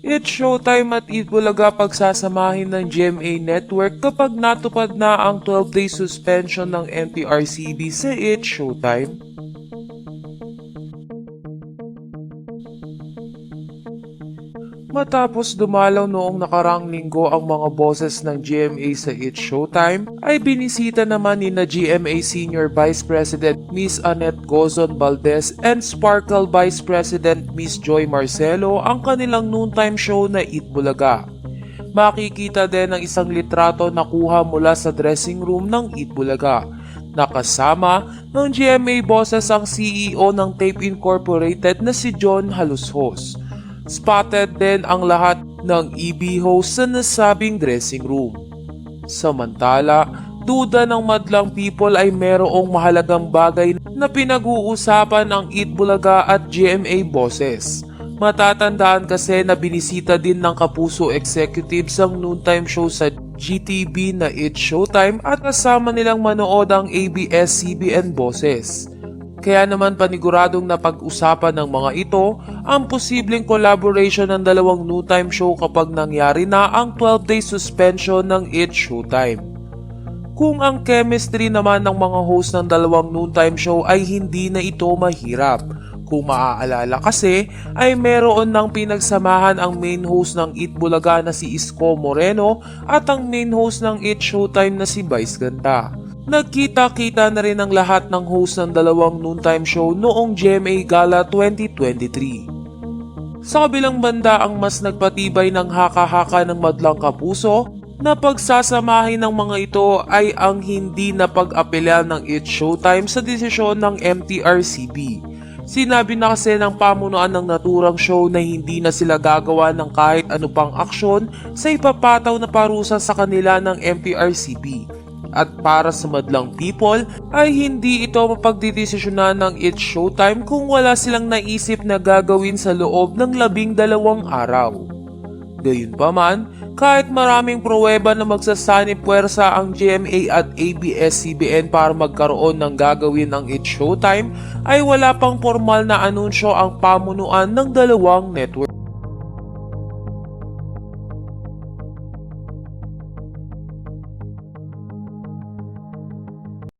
It's Showtime at Eat Bulaga pagsasamahin ng GMA Network kapag natupad na ang 12-day suspension ng MTRCB sa It's Showtime. Matapos dumalaw noong nakarang linggo ang mga boses ng GMA sa It's Showtime, ay binisita naman ni na GMA Senior Vice President Miss Annette Gozon Valdez and Sparkle Vice President Miss Joy Marcelo ang kanilang noontime show na Eat Bulaga. Makikita din ang isang litrato na kuha mula sa dressing room ng Eat Bulaga. Nakasama ng GMA boses ang CEO ng Tape Incorporated na si John Halushos. Spotted din ang lahat ng EB host sa nasabing dressing room. Samantala, duda ng madlang people ay merong mahalagang bagay na pinag-uusapan ang Eat Bulaga at GMA bosses. Matatandaan kasi na binisita din ng Kapuso executives ang noontime show sa GTV na It's Showtime at kasama nilang manood ang ABS-CBN bosses. Kaya naman paniguradong napag-usapan ng mga ito ang posibleng collaboration ng dalawang noontime show kapag nangyari na ang 12-day suspension ng It's Showtime. Kung ang chemistry naman ng mga host ng dalawang noontime show ay hindi na ito mahirap. Kung maaalala kasi ay meron ng pinagsamahan ang main host ng Eat Bulaga na si Isko Moreno at ang main host ng It's Showtime na si Vice Ganda. Nagkita-kita na rin ang lahat ng host ng dalawang noontime show noong GMA Gala 2023. Sa kabilang banda ang mas nagpatibay ng haka-haka ng madlang Kapuso na pagsasamahin ng mga ito ay ang hindi na pag-apela ng It's Showtime sa desisyon ng MTRCB. Sinabi na kasi ng pamunuan ng naturang show na hindi na sila gagawa ng kahit ano pang aksyon sa ipapataw na parusa sa kanila ng MTRCB. At para sa madlang people ay hindi ito mapagdidesisyonan ng It's Showtime kung wala silang naisip na gagawin sa loob ng 12 araw. Gayunpaman, kahit maraming pruweba na magsasanib puwersa ang GMA at ABS-CBN para magkaroon ng gagawin ng It's Showtime, ay wala pang formal na anunsyo ang pamunuan ng dalawang network.